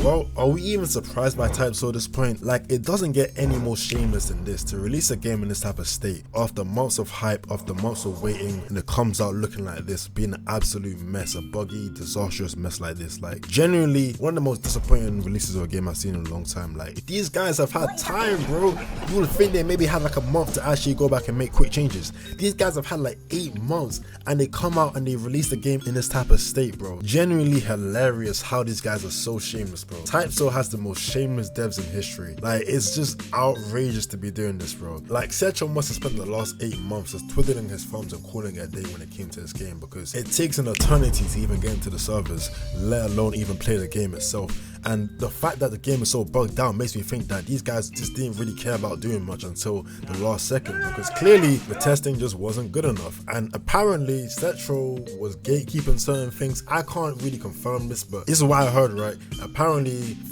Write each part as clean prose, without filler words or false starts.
Well, are we even surprised by Typeso at this point? Like, it doesn't get any more shameless than this. To release a game in this type of state, after months of hype, after months of waiting, and it comes out looking like this, being an absolute mess, a buggy, disastrous mess like this. Like, genuinely, one of the most disappointing releases of a game I've seen in a long time. Like, these guys have had time, bro. You would think they maybe had like a month to actually go back and make quick changes. These guys have had like 8 months, and they come out and they release the game in this type of state, bro. Genuinely hilarious how these guys are so shameless, bro. Typeso has the most shameless devs in history. Like, it's just outrageous to be doing this, bro. Like, Setro must have spent the last 8 months just twiddling his thumbs and calling it a day when it came to this game, because it takes an eternity to even get into the servers, let alone even play the game itself. And the fact that the game is so bugged out makes me think that these guys just didn't really care about doing much until the last second, because clearly the testing just wasn't good enough. And apparently Setro was gatekeeping certain things. I can't really confirm this, but this is what I heard, right? Apparently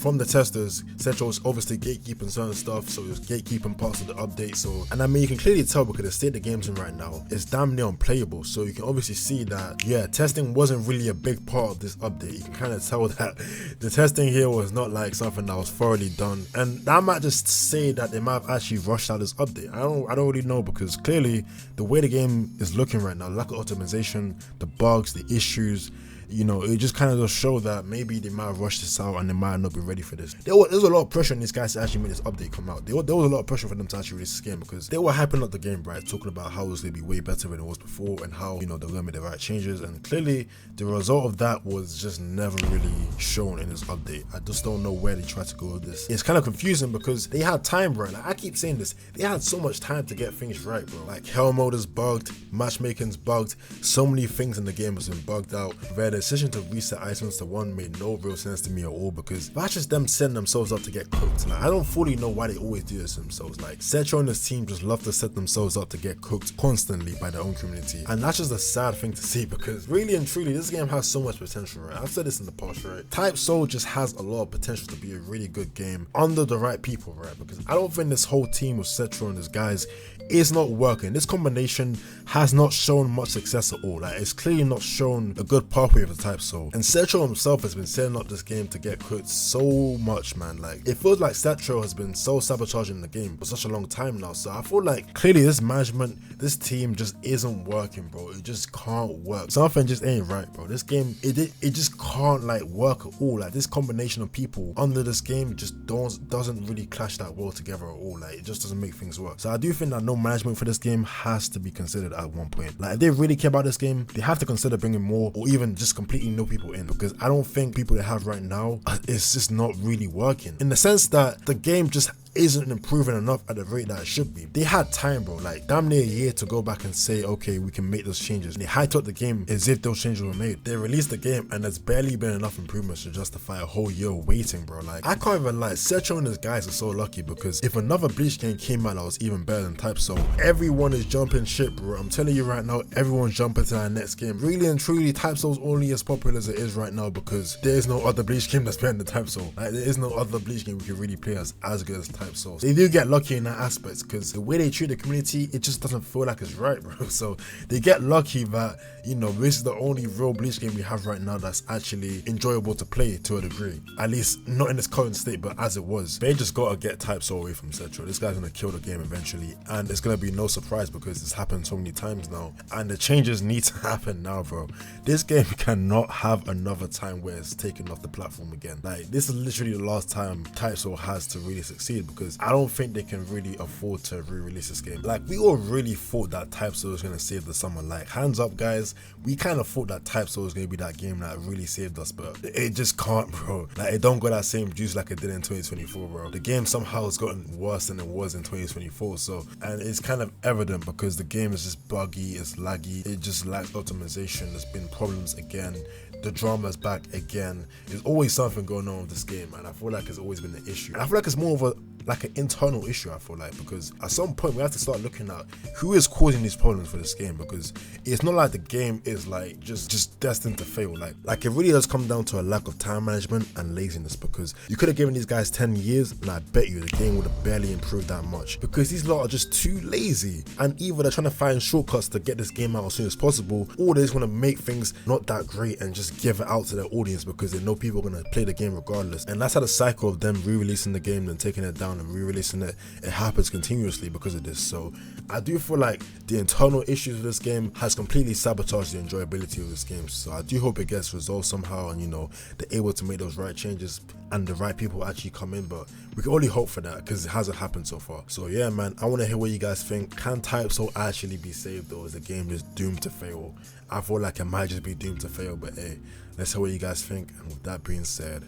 from the testers, Setro was obviously gatekeeping certain stuff, so he was gatekeeping parts of the update. So, and I mean, you can clearly tell because the state the game's in right now, it's damn near unplayable. So you can obviously see that, yeah, testing wasn't really a big part of this update. You can kind of tell that the testing here was not like something that was thoroughly done, and I might just say that they might have actually rushed out this update. I don't really know, because clearly the way the game is looking right now, lack of optimization, the bugs, the issues, you know, it just kind of just show that maybe they might have rushed this out and they might not be ready for this. There was a lot of pressure on these guys to actually make this update come out. There was a lot of pressure for them to actually release this game, because they were hyping up the game, right? Talking about how it was going to be way better than it was before, and how, you know, they're going to make the right changes. And clearly the result of that was just never really shown in this update. I just don't know where they tried to go with this. It's kind of confusing because they had time, bro. Like, I keep saying this, they had so much time to get things right, bro. Like, hell mode is bugged, matchmaking's bugged, so many things in the game has been bugged out. The decision to reset items to 1 made no real sense to me at all, because that's just them setting themselves up to get cooked. Like, I don't fully know why they always do this themselves. Like, Setro and his team just love to set themselves up to get cooked constantly by their own community, and that's just a sad thing to see, because really and truly this game has so much potential, right? I've said this in the past, right? Typeso just has a lot of potential to be a really good game under the right people, right? Because I don't think this whole team with Setro and his guys is not working. This combination has not shown much success at all. Like, it's clearly not shown a good pathway for Typeso. And Setro himself has been setting up this game to get cooked so much, man. Like, it feels like Setro has been so sabotaging the game for such a long time now. So I feel like clearly this management, this team just isn't working, bro. It just can't work. Something just ain't right, bro. This game, it just can't like work at all. Like, this combination of people under this game just doesn't really clash that well together at all. Like, it just doesn't make things work. So I do think that no management for this game has to be considered at one point. Like, if they really care about this game, they have to consider bringing more, or even just completely new people in, because I don't think people they have right now, it's just not really working, in the sense that the game just isn't improving enough at the rate that it should be. They had time, bro, like damn near a year to go back and say, okay, we can make those changes. They hyped up the game as if those changes were made. They released the game and there's barely been enough improvements to justify a whole year waiting, bro. Like, I can't even lie, Setro and his guys are so lucky, because if another Bleach game came out that was even better than Typeso, everyone is jumping ship, bro. I'm telling you right now, everyone's jumping to that next game. Really and truly, Typeso's only as popular as it is right now because there is no other Bleach game that's better than Typeso. Like, there is no other Bleach game we can really play as good as Typeso. They do get lucky in that aspect, because the way they treat the community, it just doesn't feel like it's right, bro. So they get lucky that, you know, this is the only real Bleach game we have right now that's actually enjoyable to play to a degree. At least not in its current state, but as it was. They just gotta get Typeso away from Setro. This guy's gonna kill the game eventually, and it's gonna be no surprise because it's happened so many times now, and the changes need to happen now, bro. This game cannot have another time where it's taken off the platform again. Like, this is literally the last time Typeso has to really succeed, because I don't think they can really afford to re-release this game. Like, we all really thought that Typeso was gonna save the summer. Like, hands up, guys, we kind of thought that Typeso was gonna be that game that really saved us, but it just can't, bro. Like, it don't got that same juice like it did in 2024, bro. The game somehow has gotten worse than it was in 2024. So, and it's kind of evident because the game is just buggy, it's laggy, it just lacks optimization. There's been problems again. The drama's back again. There's always something going on with this game, and I feel like it's always been an issue. And I feel like it's more of a like an internal issue, I feel like, because at some point we have to start looking at who is causing these problems for this game, because it's not like the game is like just destined to fail. Like it really does come down to a lack of time management and laziness, because you could have given these guys 10 years and I bet you the game would have barely improved that much, because these lot are just too lazy, and either they're trying to find shortcuts to get this game out as soon as possible, or they just want to make things not that great and just give it out to their audience because they know people are going to play the game regardless. And that's how the cycle of them re-releasing the game and taking it down and re-releasing it happens continuously because of this. So I do feel like the internal issues of this game has completely sabotaged the enjoyability of this game. So I do hope it gets resolved somehow, and you know, they're able to make those right changes and the right people actually come in, but we can only hope for that because it hasn't happened so far. So yeah, man, I want to hear what you guys think. Can Type Soul actually be saved, or is the game just doomed to fail? I feel like it might just be doomed to fail, but hey, let's hear what you guys think. And with that being said,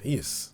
peace.